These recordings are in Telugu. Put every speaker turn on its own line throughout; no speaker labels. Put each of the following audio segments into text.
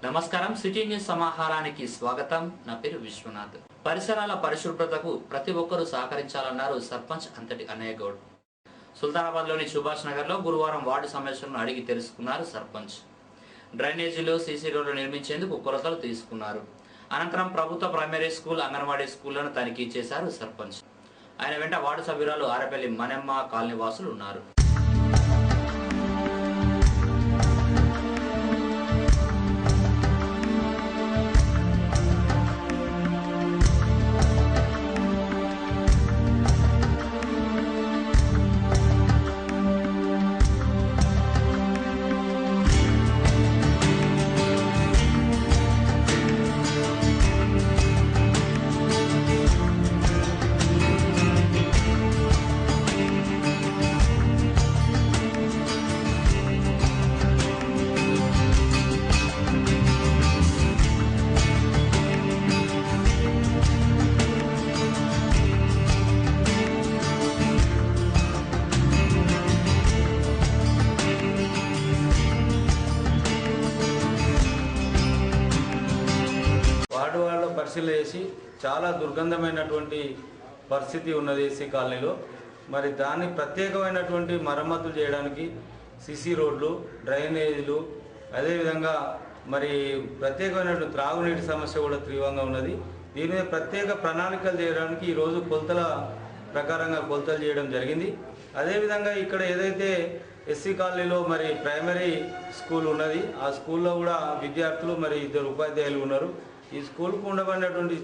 నమస్కారం సిటీ న్యూస్ సమాహారానికి స్వాగతం. నా పేరు విశ్వనాథ్. పరిసరాల పరిశుభ్రతకు ప్రతి ఒక్కరూ సహకరించాలన్నారు సర్పంచ్ అంతటి అన్నయ్య గౌడ్. సుల్తానాబాద్లోని సుభాష్ నగర్లో గురువారం వార్డు సమస్యలను అడిగి తెలుసుకున్నారు సర్పంచ్. డ్రైనేజీలు, సీసీ రోడ్లు నిర్మించేందుకు కొలతలు తీసుకున్నారు. అనంతరం ప్రభుత్వ ప్రైమరీ స్కూల్, అంగన్వాడీ స్కూళ్లను తనిఖీ చేశారు సర్పంచ్. ఆయన వెంట వార్డు సభ్యురాలు ఆరపల్లి మనెమ్మ, కాలనీ వాసులు ఉన్నారు.
వార్డు పరిశీలన చేసి చాలా దుర్గంధమైనటువంటి పరిస్థితి ఉన్నది ఎస్సీ కాలనీలో. మరి దాన్ని ప్రత్యేకమైనటువంటి మరమ్మతులు చేయడానికి సిసి రోడ్లు, డ్రైనేజీలు, అదేవిధంగా మరి ప్రత్యేకమైనటువంటి త్రాగునీటి సమస్య కూడా తీవ్రంగా ఉన్నది. దీని మీద ప్రత్యేక ప్రణాళికలు చేయడానికి ఈరోజు కొలతల ప్రకారంగా కొలతలు చేయడం జరిగింది. అదేవిధంగా ఇక్కడ ఏదైతే ఎస్సీ కాలనీలో మరి ప్రైమరీ స్కూల్ ఉన్నది, ఆ స్కూల్లో కూడా విద్యార్థులు మరి 2 ఉపాధ్యాయులు ఉన్నారు. ఈ స్కూల్కు ఉండబడినటువంటి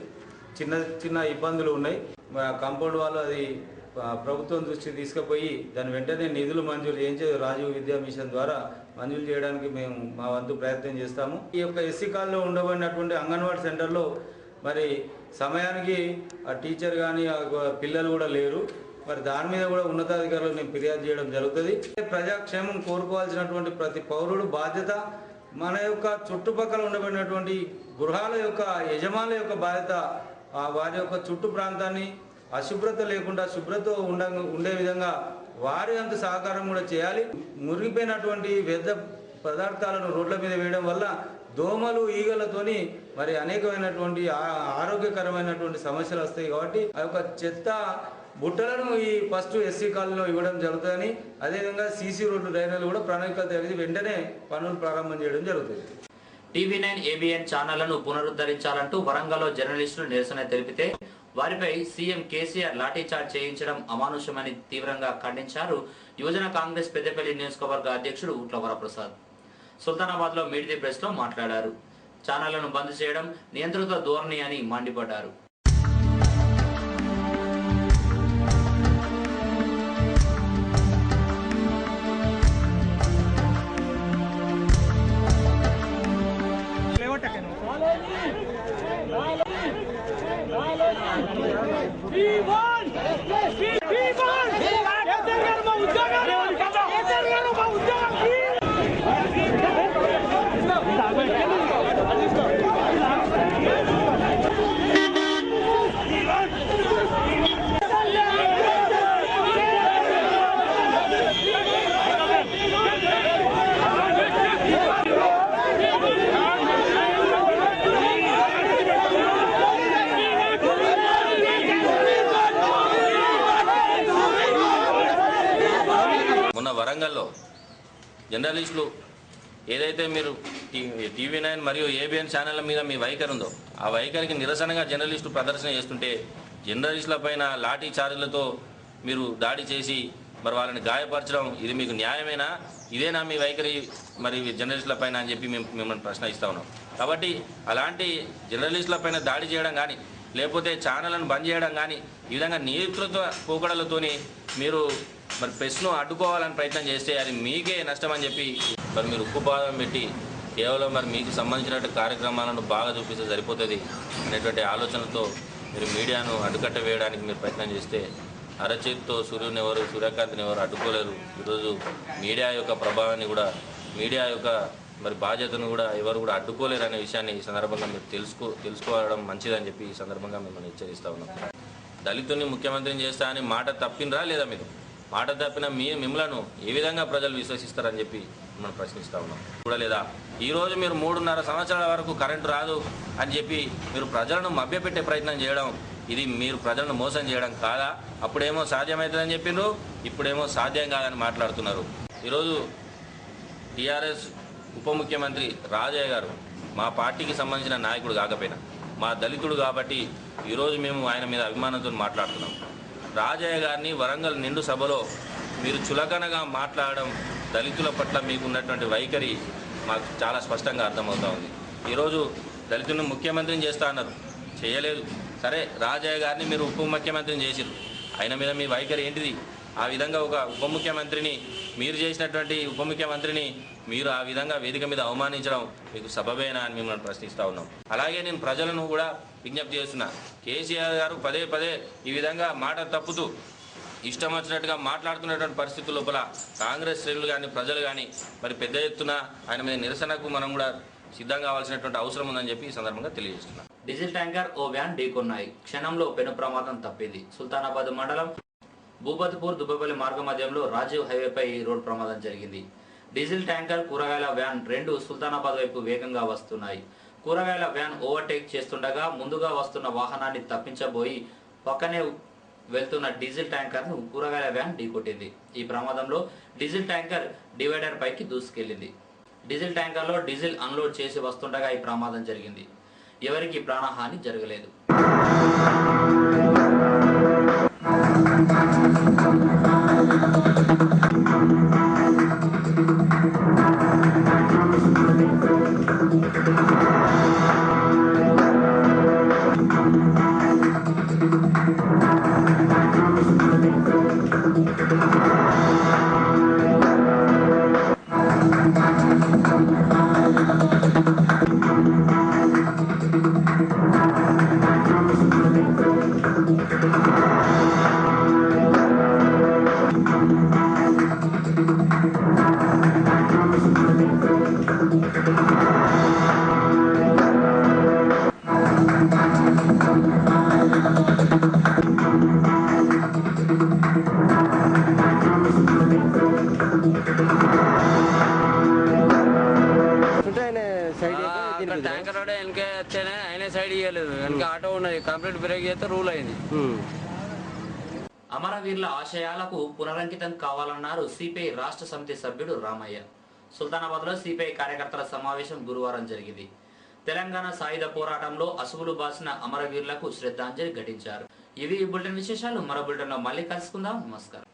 చిన్న చిన్న ఇబ్బందులు ఉన్నాయి. కాంపౌండ్ వాళ్ళు అది ప్రభుత్వం దృష్టికి తీసుకుపోయి దాని వెంటనే నిధులు మంజూరు చేయించి రాజీవ్ విద్యా మిషన్ ద్వారా మంజూరు చేయడానికి మేము మా వంతు ప్రయత్నం చేస్తాము. ఈ యొక్క ఎస్సీ కాలనీలో ఉండబడినటువంటి అంగన్వాడీ సెంటర్లో మరి సమయానికి ఆ టీచర్ కానీ పిల్లలు కూడా లేరు. మరి దాని మీద కూడా ఉన్నతాధికారులకు నేను ఫిర్యాదు చేయడం జరుగుతుంది. ప్రజాక్షేమం కోరుకోవాల్సినటువంటి ప్రతి పౌరుడు బాధ్యత. మన యొక్క చుట్టుపక్కల ఉండబడినటువంటి గృహాల యొక్క యజమానుల యొక్క బాధ్యత. వారి యొక్క చుట్టూ ప్రాంతాన్ని అశుభ్రత లేకుండా శుభ్రత ఉండే విధంగా వారి అంత సహకారం కూడా చేయాలి. మురిగిపోయినటువంటి వ్యర్థ పదార్థాలను రోడ్ల మీద వేయడం వల్ల దోమలు, ఈగలతోని మరి అనేకమైనటువంటి ఆరోగ్యకరమైనటువంటి సమస్యలు వస్తాయి. కాబట్టి ఆ యొక్క చెత్త బుట్టలను ఈ ఫస్ట్ ఎస్సీ కాలనీలో ఇవ్వడం జరుగుతుందని, అదేవిధంగా సీసీ రోడ్లు, డ్రైనేజీలు కూడా ప్రణాళికలు తయారు వెంటనే పనులు ప్రారంభం చేయడం జరుగుతుంది.
టీవీ9 ABN ఛానళ్లను పునరుద్ధరించాలంటూ వరంగల్లో జర్నలిస్టులు నిరసన తెలిపితే వారిపై సీఎం కేసీఆర్ లాఠీచార్జ్ చేయించడం అమానుషమని తీవ్రంగా ఖండించారు యువజన కాంగ్రెస్ పెద్దపల్లి నియోజకవర్గ అధ్యక్షుడు ఉట్ల వరప్రసాద్. సుల్తానాబాద్ లో మీట్ ది ప్రెస్ లో మాట్లాడారు. ఛానళ్లను బంద్ చేయడం నియంత్రిత ధోరణి అని మండిపడ్డారు.
మొన్న వరంగల్లో జర్నలిస్టులు ఏదైతే మీరు టీవీ9 మరియు ABN ఛానళ్ల మీద మీ వైఖరి ఉందో ఆ వైఖరికి నిరసనగా జర్నలిస్టులు ప్రదర్శన చేస్తుంటే జర్నలిస్టుల పైన లాఠీ చార్జీలతో మీరు దాడి చేసి మరి వాళ్ళని గాయపరచడం ఇది మీకు న్యాయమేనా? ఇదేనా మీ వైఖరి మరి జర్నలిస్టుల పైన అని చెప్పి మిమ్మల్ని ప్రశ్నిస్తా ఉన్నాం. కాబట్టి అలాంటి జర్నలిస్టుల పైన దాడి చేయడం కానీ లేకపోతే ఛానళ్లను బంద్ చేయడం కానీ ఈ విధంగా నియంత్రిత పోకడలతోని మీరు మరి ప్రెస్ను అడ్డుకోవాలని ప్రయత్నం చేస్తే అది మీకే నష్టం అని చెప్పి మరి మీరు ఉక్కుపాదం పెట్టి కేవలం మరి మీకు సంబంధించినటువంటి కార్యక్రమాలను బాగా చూపిస్తే సరిపోతుంది అనేటువంటి ఆలోచనతో మీరు మీడియాను అడ్డుకట్ట వేయడానికి మీరు ప్రయత్నం చేస్తే అరచేతితో సూర్యకాంతిని ఎవరు అడ్డుకోలేరు. ఈరోజు మీడియా యొక్క ప్రభావాన్ని కూడా, మీడియా యొక్క మరి బాధ్యతను కూడా ఎవరు కూడా అడ్డుకోలేరు అనే విషయాన్ని ఈ సందర్భంగా మీరు తెలుసుకోవడం మంచిదని చెప్పి ఈ సందర్భంగా మిమ్మల్ని హెచ్చరిస్తా ఉన్నాం. దళితుని ముఖ్యమంత్రిని చేస్తా అని మాట తప్పినరా లేదా? మాట తప్పిన మిమ్మలను ఏ విధంగా ప్రజలు విశ్వసిస్తారని చెప్పి మనం ప్రశ్నిస్తూ ఉన్నాం. చూడలేదా, ఈరోజు మీరు 3.5 సంవత్సరాల వరకు కరెంటు రాదు అని చెప్పి మీరు ప్రజలను మభ్యపెట్టే ప్రయత్నం చేయడం, ఇది మీరు ప్రజలను మోసం చేయడం కాదా? అప్పుడేమో సాధ్యమవుతుందని చెప్పిండ్రు, ఇప్పుడేమో సాధ్యం కాదని మాట్లాడుతున్నారు. ఈరోజు టీఆర్ఎస్ ఉప ముఖ్యమంత్రి రాజయ్య గారు మా పార్టీకి సంబంధించిన నాయకుడు కాకపోయినా మా దళితుడు కాబట్టి ఈరోజు మేము ఆయన మీద అభిమానంతో మాట్లాడుతున్నాం. రాజయ్య గారిని వరంగల్ నిండు సభలో మీరు చులకనగా మాట్లాడడం, దళితుల పట్ల మీకు ఉన్నటువంటి వైఖరి మాకు చాలా స్పష్టంగా అర్థమవుతా ఉంది. ఈరోజు దళితులను ముఖ్యమంత్రిని చేస్తా అన్నారు, చేయలేదు. సరే, రాజయ్య గారిని మీరు ఉప ముఖ్యమంత్రిని చేసిరు, ఆయన మీద మీ వైఖరి ఏంటిది? ఆ విధంగా ఒక ఉప ముఖ్యమంత్రిని, మీరు చేసినటువంటి ఉప ముఖ్యమంత్రిని మీరు ఆ విధంగా వేదిక మీద అవమానించడం మీకు సబబేనా అని మిమ్మల్ని ప్రశ్నిస్తూ ఉన్నాం. అలాగే నేను ప్రజలను కూడా విజ్ఞప్తి చేస్తున్నా, కేసీఆర్ గారు పదే పదే ఈ విధంగా మాట తప్పుతూ ఇష్టం వచ్చినట్టుగా మాట్లాడుతున్నటువంటి పరిస్థితుల లోపల కాంగ్రెస్ శ్రేణులు కానీ ప్రజలు కానీ మరి పెద్ద ఎత్తున ఆయన మీద నిరసనకు మనం కూడా సిద్ధం కావాల్సినటువంటి అవసరం ఉందని చెప్పి ఈ సందర్భంగా తెలియజేస్తున్నాం.
డీజిల్ ట్యాంకర్ ఓ వ్యాన్ ఢీకొన్నాయి. క్షణంలో పెను ప్రమాదం తప్పింది. సుల్తానాబాద్ మండలం భూపతిపూర్ దుబ్బపల్లి మార్గ మధ్యంలో రాజీవ్ హైవేపై రోడ్ ప్రమాదం జరిగింది. డీజిల్ ట్యాంకర్, కూరగాయల వ్యాన్ రెండు సుల్తానాబాద్ వైపు వేగంగా వస్తున్నాయి. కూరగాయల వ్యాన్ ఓవర్టేక్ చేస్తుండగా ముందుగా వస్తున్న వాహనాన్ని తప్పించబోయి పక్కనే వెళ్తున్న డీజిల్ ట్యాంకర్ ను కూరగాయల వ్యాన్ ఢీకొట్టింది. ఈ ప్రమాదంలో డీజిల్ ట్యాంకర్ డివైడర్ పైకి దూసుకెళ్లింది. డీజిల్ ట్యాంకర్ లో డీజిల్ అన్లోడ్ చేసి వస్తుండగా ఈ ప్రమాదం జరిగింది. ఎవరికి ప్రాణహాని జరగలేదు.
ట్యాంకర్ వెనక వచ్చేనే ఆయన సైడ్ ఇవ్వలేదు, వెనక ఆటో ఉన్నది, కంప్లీట్ బ్రేక్ చేస్తే రూల్ అయింది.
అమరవీరుల ఆశయాలకు పునరంకితం కావాలన్నారు సిపిఐ రాష్ట్ర సమితి సభ్యుడు రామయ్య. సుల్తానాబాద్ లో సిపిఐ కార్యకర్తల సమావేశం గురువారం జరిగింది. తెలంగాణ సాయుధ పోరాటంలో అసువులు బాసిన అమరవీరులకు శ్రద్ధాంజలి ఘటించారు. ఇవి ఈ బులెటిన్ విశేషాలు. మరో బులెటిన్ లో మళ్ళీ కలుసుకుందాం. నమస్కారం.